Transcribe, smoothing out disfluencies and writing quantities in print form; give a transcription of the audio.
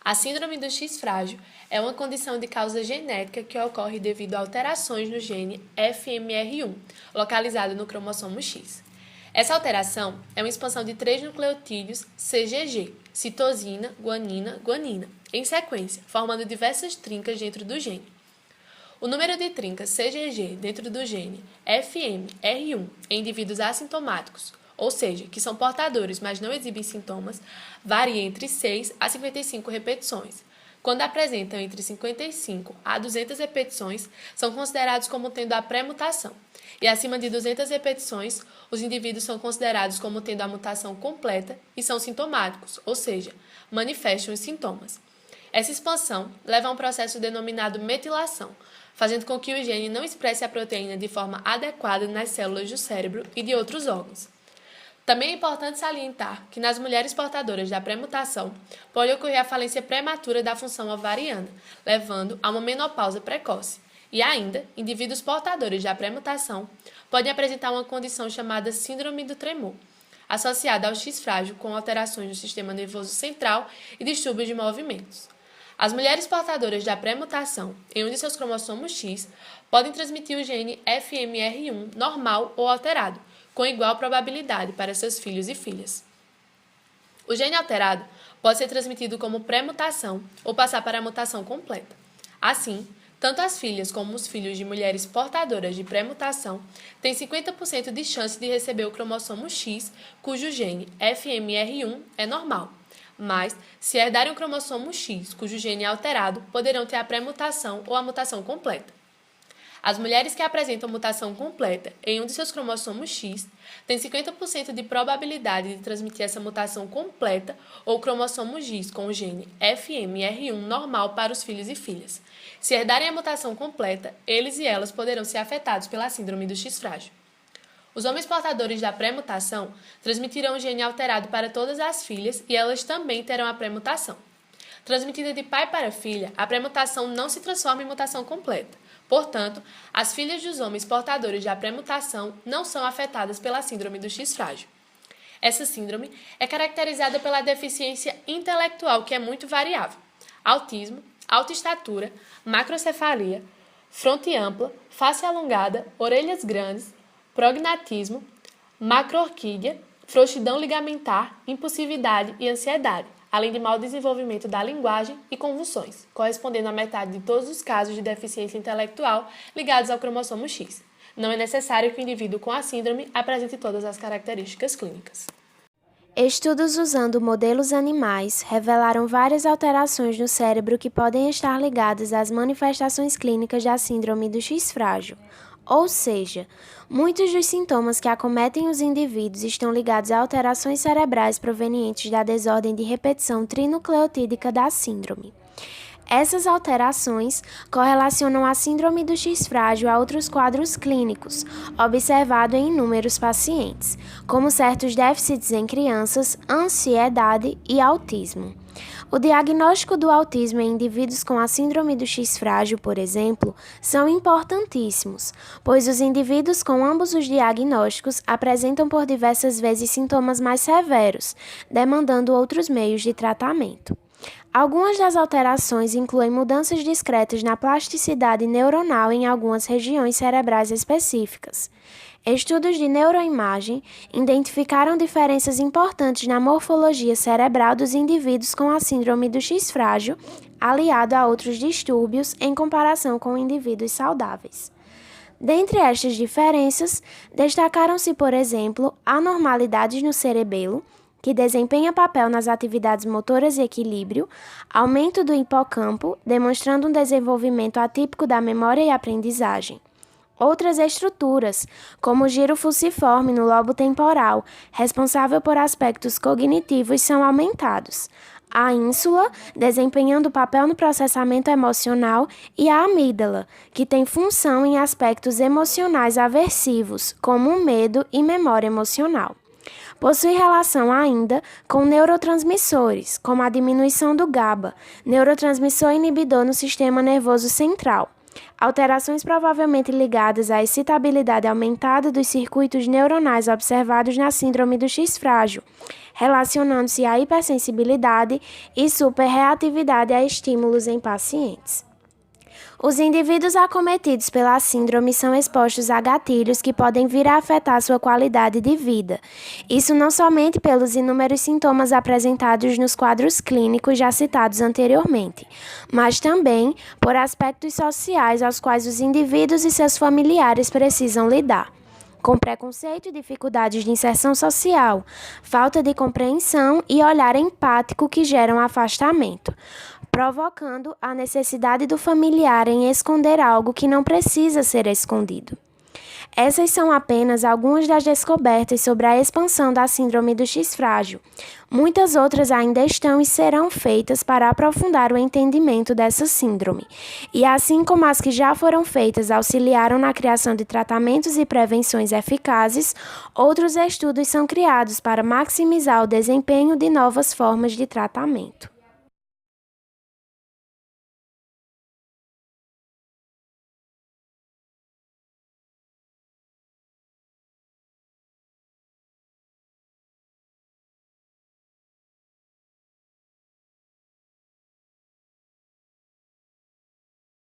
A síndrome do X frágil é uma condição de causa genética que ocorre devido a alterações no gene FMR1, localizado no cromossomo X. Essa alteração é uma expansão de 3 nucleotídeos CGG, citosina, guanina, guanina, em sequência, formando diversas trincas dentro do gene. O número de trincas CGG dentro do gene FMR1 em indivíduos assintomáticos, ou seja, que são portadores, mas não exibem sintomas, varia entre 6 a 55 repetições. Quando apresentam entre 55 a 200 repetições, são considerados como tendo a pré-mutação. E acima de 200 repetições, os indivíduos são considerados como tendo a mutação completa e são sintomáticos, ou seja, manifestam os sintomas. Essa expansão leva a um processo denominado metilação, fazendo com que o gene não expresse a proteína de forma adequada nas células do cérebro e de outros órgãos. Também é importante salientar que nas mulheres portadoras da pré-mutação pode ocorrer a falência prematura da função ovariana, levando a uma menopausa precoce. E ainda, indivíduos portadores da pré-mutação podem apresentar uma condição chamada síndrome do tremor, associada ao X frágil com alterações no sistema nervoso central e distúrbios de movimentos. As mulheres portadoras da pré-mutação em um de seus cromossomos X podem transmitir o gene FMR1 normal ou alterado, com igual probabilidade para seus filhos e filhas. O gene alterado pode ser transmitido como pré-mutação ou passar para a mutação completa. Assim, tanto as filhas como os filhos de mulheres portadoras de pré-mutação têm 50% de chance de receber o cromossomo X, cujo gene FMR1 é normal. Mas, se herdarem o cromossomo X, cujo gene é alterado, poderão ter a pré-mutação ou a mutação completa. As mulheres que apresentam mutação completa em um de seus cromossomos X têm 50% de probabilidade de transmitir essa mutação completa ou cromossomo X com o gene FMR1 normal para os filhos e filhas. Se herdarem a mutação completa, eles e elas poderão ser afetados pela síndrome do X frágil. Os homens portadores da pré-mutação transmitirão o gene alterado para todas as filhas e elas também terão a pré-mutação. Transmitida de pai para filha, a pré-mutação não se transforma em mutação completa. Portanto, as filhas dos homens portadores da pré-mutação não são afetadas pela síndrome do X frágil. Essa síndrome é caracterizada pela deficiência intelectual, que é muito variável: autismo, alta estatura, macrocefalia, fronte ampla, face alongada, orelhas grandes, prognatismo, macroorquídea, frouxidão ligamentar, impulsividade e ansiedade, além de mau desenvolvimento da linguagem e convulsões, correspondendo a metade de todos os casos de deficiência intelectual ligados ao cromossomo X. Não é necessário que o indivíduo com a síndrome apresente todas as características clínicas. Estudos usando modelos animais revelaram várias alterações no cérebro que podem estar ligadas às manifestações clínicas da síndrome do X frágil. Ou seja, muitos dos sintomas que acometem os indivíduos estão ligados a alterações cerebrais provenientes da desordem de repetição trinucleotídica da síndrome. Essas alterações correlacionam a síndrome do X frágil a outros quadros clínicos, observado em inúmeros pacientes, como certos déficits em crianças, ansiedade e autismo. O diagnóstico do autismo em indivíduos com a síndrome do X frágil, por exemplo, são importantíssimos, pois os indivíduos com ambos os diagnósticos apresentam por diversas vezes sintomas mais severos, demandando outros meios de tratamento. Algumas das alterações incluem mudanças discretas na plasticidade neuronal em algumas regiões cerebrais específicas. Estudos de neuroimagem identificaram diferenças importantes na morfologia cerebral dos indivíduos com a síndrome do X frágil, aliado a outros distúrbios em comparação com indivíduos saudáveis. Dentre estas diferenças, destacaram-se, por exemplo, anormalidades no cerebelo, que desempenha papel nas atividades motoras e equilíbrio, aumento do hipocampo, demonstrando um desenvolvimento atípico da memória e aprendizagem. Outras estruturas, como o giro fusiforme no lobo temporal, responsável por aspectos cognitivos, são aumentados. A ínsula, desempenhando papel no processamento emocional, e a amígdala, que tem função em aspectos emocionais aversivos, como o medo e memória emocional. Possui relação ainda com neurotransmissores, como a diminuição do GABA, neurotransmissor inibidor no sistema nervoso central. Alterações provavelmente ligadas à excitabilidade aumentada dos circuitos neuronais observados na síndrome do X frágil, relacionando-se à hipersensibilidade e superreatividade a estímulos em pacientes. Os indivíduos acometidos pela síndrome são expostos a gatilhos que podem vir a afetar sua qualidade de vida. Isso não somente pelos inúmeros sintomas apresentados nos quadros clínicos já citados anteriormente, mas também por aspectos sociais aos quais os indivíduos e seus familiares precisam lidar, com preconceito e dificuldades de inserção social, falta de compreensão e olhar empático que geram afastamento, provocando a necessidade do familiar em esconder algo que não precisa ser escondido. Essas são apenas algumas das descobertas sobre a expansão da síndrome do X frágil. Muitas outras ainda estão e serão feitas para aprofundar o entendimento dessa síndrome. E assim como as que já foram feitas auxiliaram na criação de tratamentos e prevenções eficazes, outros estudos são criados para maximizar o desempenho de novas formas de tratamento.